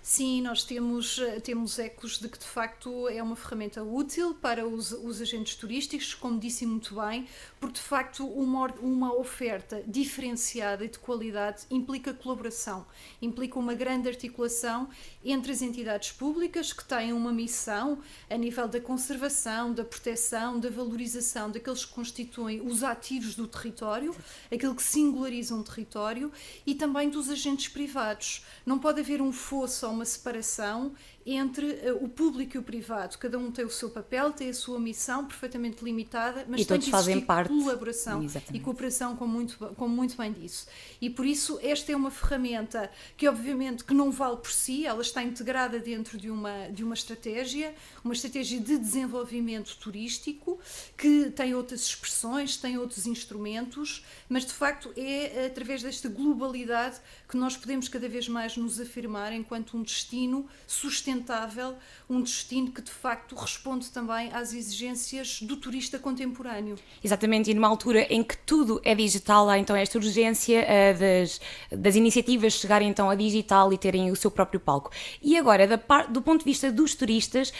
Sim, nós temos ecos de que de facto é uma ferramenta útil para os agentes turísticos, como disse muito bem, porque de facto uma oferta diferenciada e de qualidade implica colaboração, implica uma grande articulação entre as entidades públicas que têm uma missão a nível da conservação, da proteção, da valorização daqueles que constituem os ativos do território, aquilo que singulariza um território, e também dos agentes privados. Não pode haver um fosso ou uma separação entre o público e o privado. Cada um tem o seu papel, tem a sua missão perfeitamente limitada, mas e tem todos que fazem existir parte. Colaboração. Exatamente. E cooperação, como muito bem disse. E por isso esta é uma ferramenta que obviamente que não vale por si, ela está integrada dentro de uma estratégia de desenvolvimento turístico, que tem outras expressões, tem outros instrumentos, mas de facto é através desta globalidade que nós podemos cada vez mais nos afirmar enquanto um destino sustentável, um destino que de facto responde também às exigências do turista contemporâneo. Exatamente, e numa altura em que tudo é digital, há então esta urgência das iniciativas chegarem então a digital e terem o seu próprio palco. E agora, do ponto de vista dos turistas,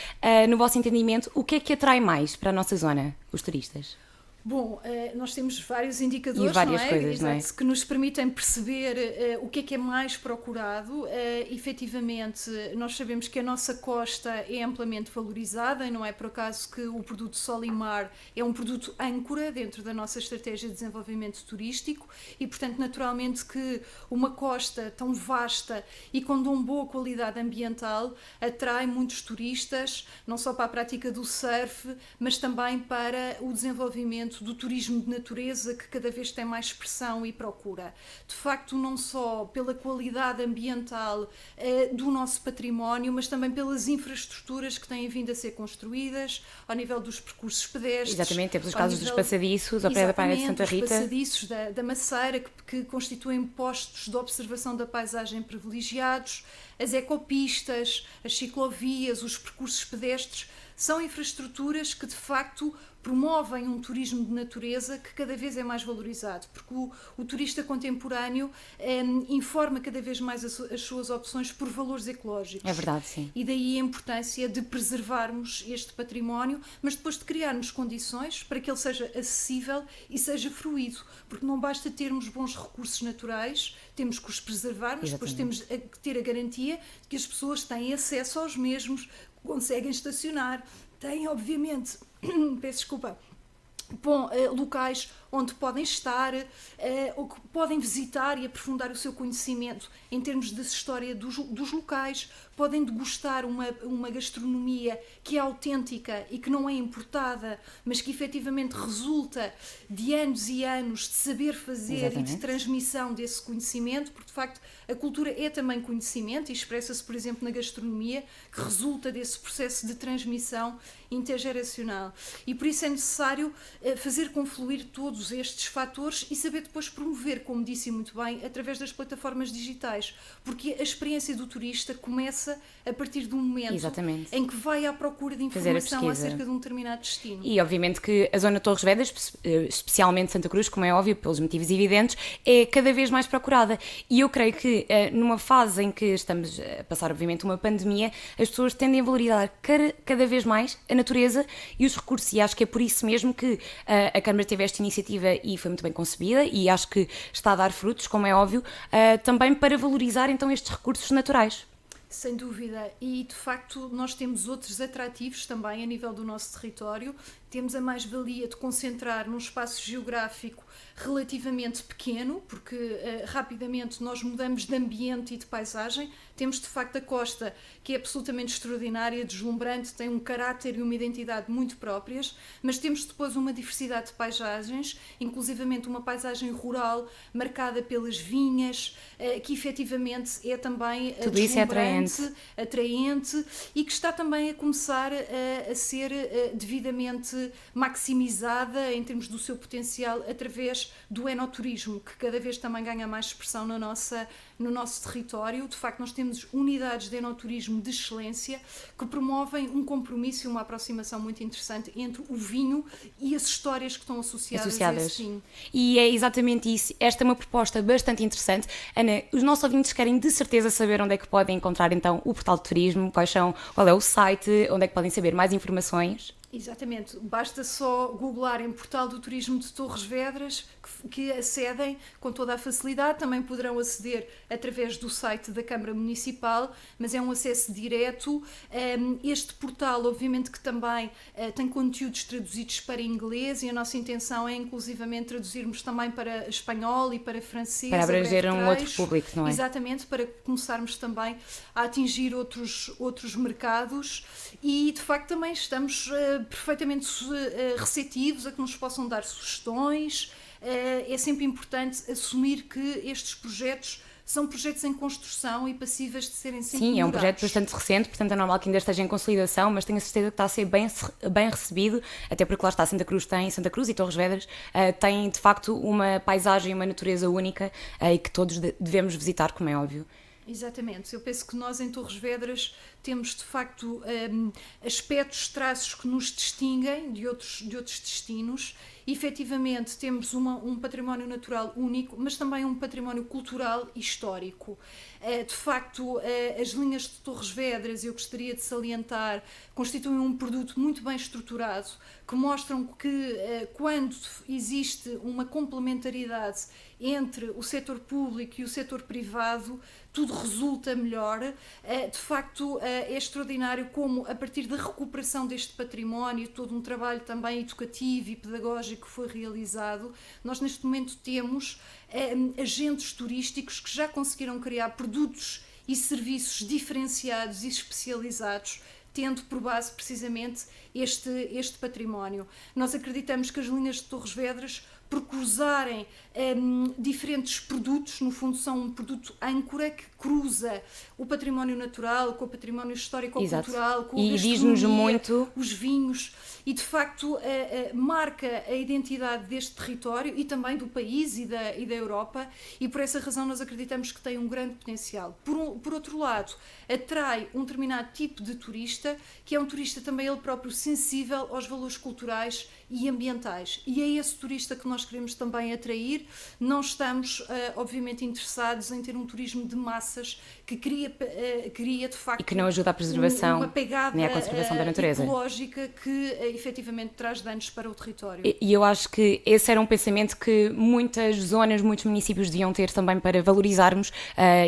no vosso entendimento, o que é que atrai mais para a nossa zona, os turistas? Bom, nós temos vários indicadores, e várias não é? coisas, Exato, não é? que nos permitem perceber o que é mais procurado. Efetivamente, nós sabemos que a nossa costa é amplamente valorizada e não é por acaso que o produto Sol e Mar é um produto âncora dentro da nossa estratégia de desenvolvimento turístico e, portanto, naturalmente que uma costa tão vasta e com tão boa qualidade ambiental atrai muitos turistas, não só para a prática do surf, mas também para o desenvolvimento do turismo de natureza, que cada vez tem mais expressão e procura. De facto, não só pela qualidade ambiental do nosso património, mas também pelas infraestruturas que têm vindo a ser construídas, ao nível dos percursos pedestres. Exatamente, temos os casos dos passadiços, ao pé da Praia de Santa Rita. Os passadiços da Maceira, que constituem postos de observação da paisagem privilegiados, as ecopistas, as ciclovias, os percursos pedestres, são infraestruturas que de facto promovem um turismo de natureza que cada vez é mais valorizado, porque o turista contemporâneo informa cada vez mais as suas opções por valores ecológicos. É verdade, sim. E daí a importância de preservarmos este património, mas depois de criarmos condições para que ele seja acessível e seja fruído, porque não basta termos bons recursos naturais, temos que os preservar, mas depois temos que ter a garantia de que as pessoas têm acesso aos mesmos, conseguem estacionar, têm, obviamente, peço desculpa, locais onde podem estar, ou que podem visitar e aprofundar o seu conhecimento em termos de história dos locais, podem degustar uma gastronomia que é autêntica e que não é importada, mas que efetivamente resulta de anos e anos de saber fazer e de transmissão desse conhecimento, porque de facto a cultura é também conhecimento e expressa-se, por exemplo, na gastronomia, que resulta desse processo de transmissão intergeracional. E por isso é necessário fazer confluir todos estes fatores e saber depois promover, como disse muito bem, através das plataformas digitais, porque a experiência do turista começa a partir do momento em que vai à procura de informação acerca de um determinado destino. E obviamente que a zona de Torres Vedras, especialmente Santa Cruz, como é óbvio, pelos motivos evidentes, é cada vez mais procurada. E eu creio que numa fase em que estamos a passar, obviamente, uma pandemia, as pessoas tendem a valorizar cada vez mais a natureza e os recursos, e acho que é por isso mesmo que a Câmara teve esta iniciativa e foi muito bem concebida, e acho que está a dar frutos, como é óbvio, também para valorizar então estes recursos naturais. Sem dúvida, e de facto nós temos outros atrativos também a nível do nosso território. Temos a mais-valia de concentrar num espaço geográfico relativamente pequeno, porque rapidamente nós mudamos de ambiente e de paisagem. Temos de facto a costa, que é absolutamente extraordinária, deslumbrante, tem um caráter e uma identidade muito próprias, mas temos depois uma diversidade de paisagens, inclusivamente uma paisagem rural marcada pelas vinhas, que efetivamente é também tudo isso é atraente e que está também a começar a ser devidamente maximizada em termos do seu potencial através do enoturismo, que cada vez também ganha mais expressão no nosso território. De facto, nós temos unidades de enoturismo de excelência que promovem um compromisso e uma aproximação muito interessante entre o vinho e as histórias que estão associadas. A esse vinho. E é exatamente isso. Esta é uma proposta bastante interessante. Ana, os nossos ouvintes querem de certeza saber onde é que podem encontrar então o portal de turismo, qual é o site, onde é que podem saber mais informações. Exatamente, basta só googlarem Portal do Turismo de Torres Vedras, que acedem com toda a facilidade. Também poderão aceder através do site da Câmara Municipal, mas é um acesso direto. Este portal, obviamente, que também tem conteúdos traduzidos para inglês, e a nossa intenção é inclusivamente traduzirmos também para espanhol e para francês. Para abranger um outro público, não é? Exatamente, para começarmos também a atingir outros mercados, e de facto também estamos perfeitamente receptivos a que nos possam dar sugestões. É sempre importante assumir que estes projetos são projetos em construção e passíveis de serem sempre Sim, melhorados. É um projeto bastante recente, portanto é normal que ainda esteja em consolidação, mas tenho a certeza que está a ser bem recebido, até porque lá está, Santa Cruz e Torres Vedras têm de facto uma paisagem e uma natureza única e que todos devemos visitar, como é óbvio. Exatamente, eu penso que nós em Torres Vedras temos de facto aspectos, traços que nos distinguem de outros destinos. E, efetivamente, temos um património natural único, mas também um património cultural e histórico. De facto, as linhas de Torres Vedras, eu gostaria de salientar, constituem um produto muito bem estruturado, que mostram que quando existe uma complementaridade entre o setor público e o setor privado, tudo resulta melhor. De facto, é extraordinário como, a partir da recuperação deste património, todo um trabalho também educativo e pedagógico que foi realizado, nós neste momento temos agentes turísticos que já conseguiram criar produtos e serviços diferenciados e especializados, tendo por base precisamente este património. Nós acreditamos que as linhas de Torres Vedras por cruzarem diferentes produtos, no fundo são um produto âncora que cruza o património natural com o património histórico-cultural, com a gastronomia, diz-nos muito os vinhos, e de facto marca a identidade deste território e também do país e da Europa, e por essa razão nós acreditamos que tem um grande potencial. Por outro lado, atrai um determinado tipo de turista, que é um turista também ele próprio sensível aos valores culturais e ambientais, e é esse turista que nós queremos também atrair. Não estamos obviamente interessados em ter um turismo de massas que cria de facto e que não ajuda à preservação uma pegada nem à conservação da natureza ecológica que efetivamente traz danos para o território. E eu acho que esse era um pensamento que muitas zonas, muitos municípios deviam ter também para valorizarmos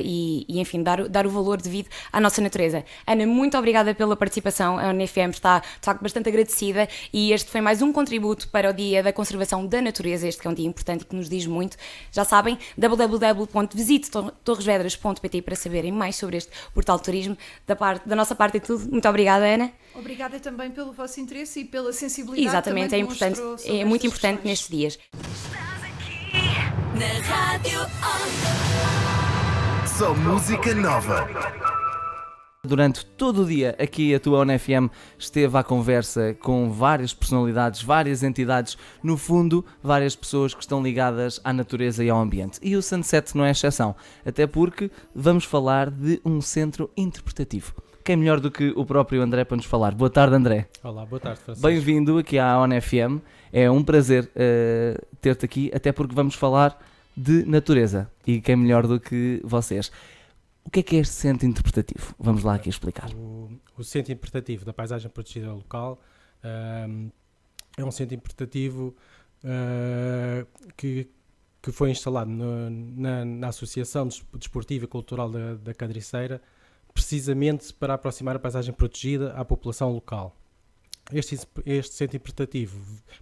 e enfim, dar o valor devido à nossa natureza. Ana, muito obrigada pela participação. A UNFM está de facto bastante agradecida, e este foi mais um contributo para o Dia da Conservação da Natureza, este que é um dia importante que nos diz muito. Já sabem, www.visitetorresvedras.pt para saberem mais sobre este portal de turismo. Da nossa parte é tudo. Muito obrigada, Ana. Obrigada também pelo vosso interesse e pela sensibilidade. Exatamente, é muito importante nestes dias. Na Rádio Só música nova. Durante todo o dia aqui a tua UNFM esteve à conversa com várias personalidades, várias entidades, no fundo, várias pessoas que estão ligadas à natureza e ao ambiente. E o Sunset não é exceção, até porque vamos falar de um centro interpretativo. Quem melhor do que o próprio André para nos falar? Boa tarde, André. Olá, boa tarde, Francisco. Bem-vindo aqui à UNFM. É um prazer ter-te aqui, até porque vamos falar de natureza. E quem melhor do que vocês? O que é este centro interpretativo? Vamos lá aqui explicar. O Centro Interpretativo da Paisagem Protegida Local é um centro interpretativo que foi instalado na Associação Desportiva e Cultural da Cadriceira, precisamente para aproximar a paisagem protegida à população local. Este centro interpretativo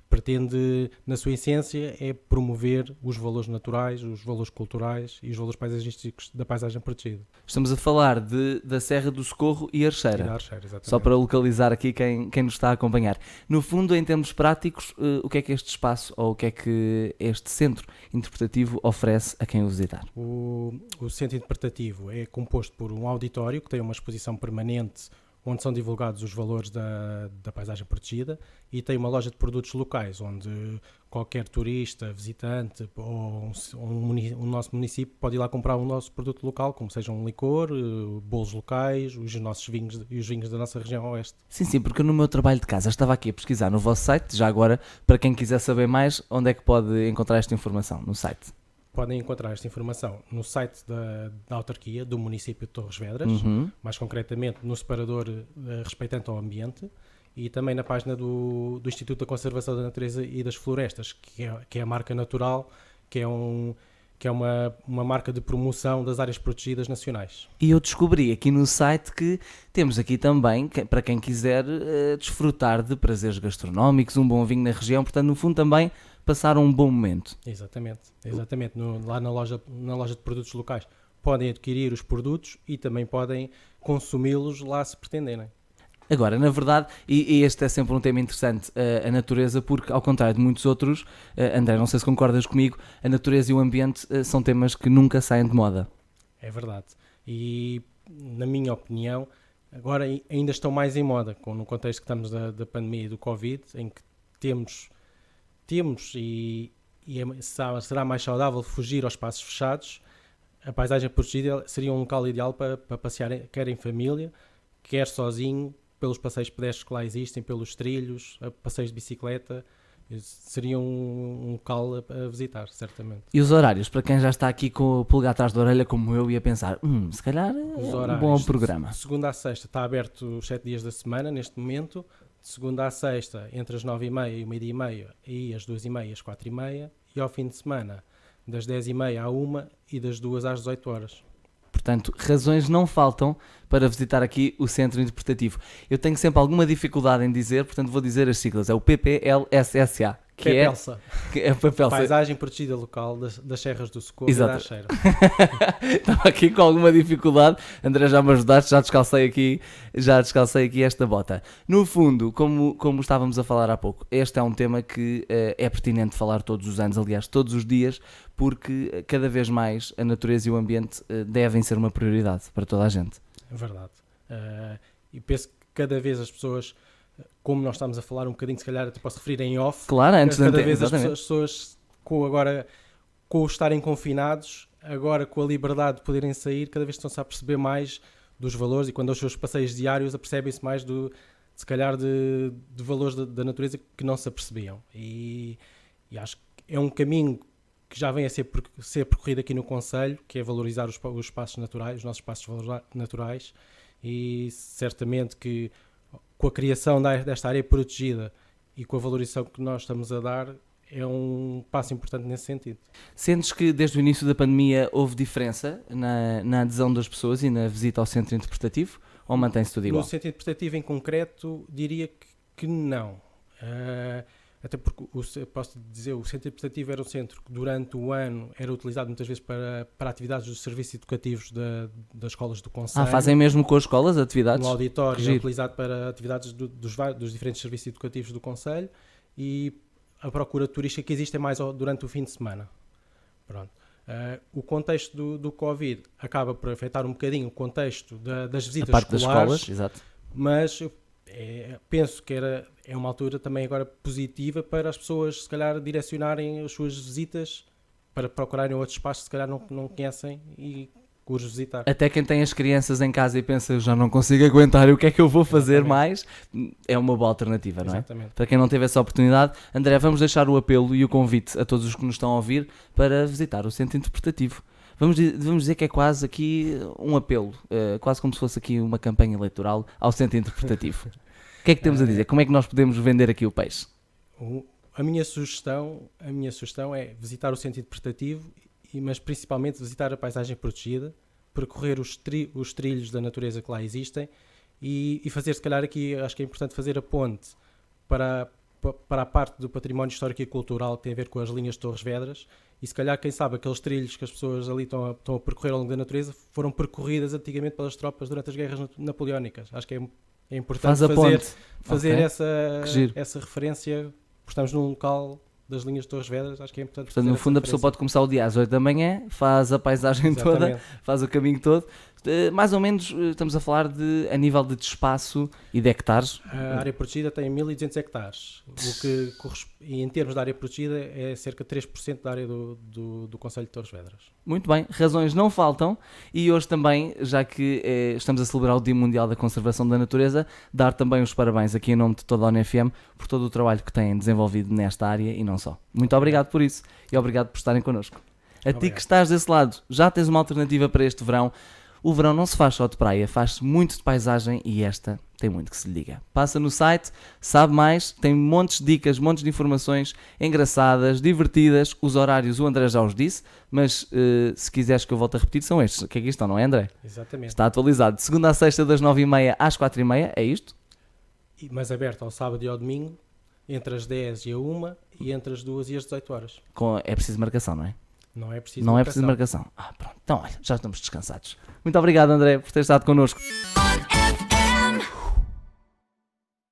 pretende, na sua essência, é promover os valores naturais, os valores culturais e os valores paisagísticos da paisagem protegida. Estamos a falar da Serra do Socorro e Archeira. E da Archeira, exatamente. Só para localizar aqui quem nos está a acompanhar. No fundo, em termos práticos, o que é que este espaço ou o que é que este centro interpretativo oferece a quem o visitar? O centro interpretativo é composto por um auditório que tem uma exposição permanente onde são divulgados os valores da paisagem protegida, e tem uma loja de produtos locais, onde qualquer turista, visitante ou um nosso município pode ir lá comprar um nosso produto local, como seja um licor, bolos locais, os nossos vinhos e os vinhos da nossa região oeste. Sim, porque no meu trabalho de casa estava aqui a pesquisar no vosso site, já agora, para quem quiser saber mais, onde é que pode encontrar esta informação? No site? Podem encontrar esta informação no site da autarquia do município de Torres Vedras, mais concretamente no separador respeitante ao ambiente, e também na página do Instituto da Conservação da Natureza e das Florestas, que é a marca natural, que é uma marca de promoção das áreas protegidas nacionais. E eu descobri aqui no site que temos aqui também, para quem quiser desfrutar de prazeres gastronómicos, um bom vinho na região, portanto, no fundo também passar um bom momento. Exatamente. Lá na loja de produtos locais podem adquirir os produtos e também podem consumi-los lá se pretenderem. Agora, na verdade, e este é sempre um tema interessante, a natureza, porque ao contrário de muitos outros, André, não sei se concordas comigo, a natureza e o ambiente são temas que nunca saem de moda. É verdade. E, na minha opinião, agora ainda estão mais em moda, no contexto que estamos da pandemia e do Covid, em que temos será mais saudável fugir aos espaços fechados. A paisagem protegida seria um local ideal para passear, quer em família, quer sozinho, pelos passeios pedestres que lá existem, pelos trilhos, passeios de bicicleta. Seria um local a visitar, certamente. E os horários, para quem já está aqui com o pulgar atrás da orelha, como eu, ia pensar, se calhar é um bom programa. De segunda a sexta está aberto os 7 dias da semana, neste momento. De segunda a sexta, entre as 9h30 e o meio-dia e meia, e as 2h30 e as 4h30, e ao fim de semana, das 10h30 à 1h e das 2 às 18 horas. Portanto, razões não faltam para visitar aqui o Centro Interpretativo. Eu tenho sempre alguma dificuldade em dizer, portanto vou dizer as siglas. É o PPLSSA, que é PPLSA. É PPLSA. Paisagem Protegida Local das Serras do Socorro e da Axeira. Estava aqui com alguma dificuldade. André, já me ajudaste, já descalcei aqui esta bota. No fundo, como estávamos a falar há pouco, este é um tema que é pertinente falar todos os anos, aliás, todos os dias, porque cada vez mais a natureza e o ambiente devem ser uma prioridade para toda a gente. É verdade. E penso que cada vez as pessoas, como nós estamos a falar um bocadinho, se calhar até posso referir em off, claro, antes cada vez as pessoas com o estarem confinados, agora com a liberdade de poderem sair, cada vez estão-se a perceber mais dos valores, e quando aos seus passeios diários apercebem-se mais se calhar de valores da natureza que não se apercebiam. E acho que é um caminho que já vem a ser percorrido aqui no Concelho, que é valorizar os espaços naturais, os nossos espaços naturais, e certamente que com a criação desta área protegida e com a valorização que nós estamos a dar, é um passo importante nesse sentido. Sentes que desde o início da pandemia houve diferença na adesão das pessoas e na visita ao centro interpretativo, ou mantém-se tudo igual? No centro interpretativo em concreto, diria que não. Até porque, posso dizer, o centro interpretativo era um centro que durante o ano era utilizado muitas vezes para atividades dos serviços educativos das escolas do Concelho. Fazem mesmo com as escolas atividades? No auditório é utilizado para atividades dos diferentes serviços educativos do Concelho, e a procura turística que existe é mais durante o fim de semana. Pronto. O contexto do Covid acaba por afetar um bocadinho o contexto das visitas a parte escolares, das escolas, exato. Mas penso que é uma altura também agora positiva para as pessoas se calhar direcionarem as suas visitas para procurarem outros espaços que se calhar não conhecem e os visitar. Até quem tem as crianças em casa e pensa, já não consigo aguentar, o que é que eu vou fazer mais? É uma boa alternativa, não é? Exatamente. Para quem não teve essa oportunidade, André, vamos deixar o apelo e o convite a todos os que nos estão a ouvir para visitar o Centro Interpretativo. Vamos dizer que é quase aqui um apelo, quase como se fosse aqui uma campanha eleitoral ao Centro Interpretativo. O que é que temos a dizer? Como é que nós podemos vender aqui o peixe? A minha sugestão é visitar o Centro Interpretativo, mas principalmente visitar a paisagem protegida, percorrer os trilhos da natureza que lá existem e fazer, se calhar aqui, acho que é importante fazer a ponte para a parte do património histórico e cultural que tem a ver com as linhas de Torres Vedras, e se calhar, quem sabe, aqueles trilhos que as pessoas ali estão a percorrer ao longo da natureza foram percorridas antigamente pelas tropas durante as guerras napoleónicas. Acho que é importante fazer essa referência, porque estamos num local das linhas de Torres Vedras, acho que é importante. Portanto, no fundo, a pessoa pode começar o dia às 8 da manhã, faz a paisagem toda, faz o caminho todo. Mais ou menos, estamos a falar a nível de espaço e de hectares. A área protegida tem 1.200 hectares, o que em termos de área protegida é cerca de 3% da área do Concelho de Torres Vedras. Muito bem, razões não faltam, e hoje também, já que estamos a celebrar o Dia Mundial da Conservação da Natureza, dar também os parabéns aqui em nome de toda a ONFM por todo o trabalho que têm desenvolvido nesta área e não só. Muito obrigado por isso e obrigado por estarem connosco. Ti que estás desse lado, já tens uma alternativa para este verão. O verão não se faz só de praia, faz-se muito de paisagem e esta tem muito que se lhe diga. Passa no site, sabe mais, tem montes de dicas, montes de informações engraçadas, divertidas. Os horários o André já os disse, mas se quiseres que eu volte a repetir, são estes. Que aqui estão, não é, André? Exatamente. Está atualizado. De segunda a sexta, das 9h30 às 4h30, é isto? Mas aberto ao sábado e ao domingo, entre as 10 e a 1 e entre as 2 e as 18 horas. É preciso marcação, não é? Não é preciso marcação. Pronto. Então, olha, já estamos descansados. Muito obrigado, André, por ter estado connosco.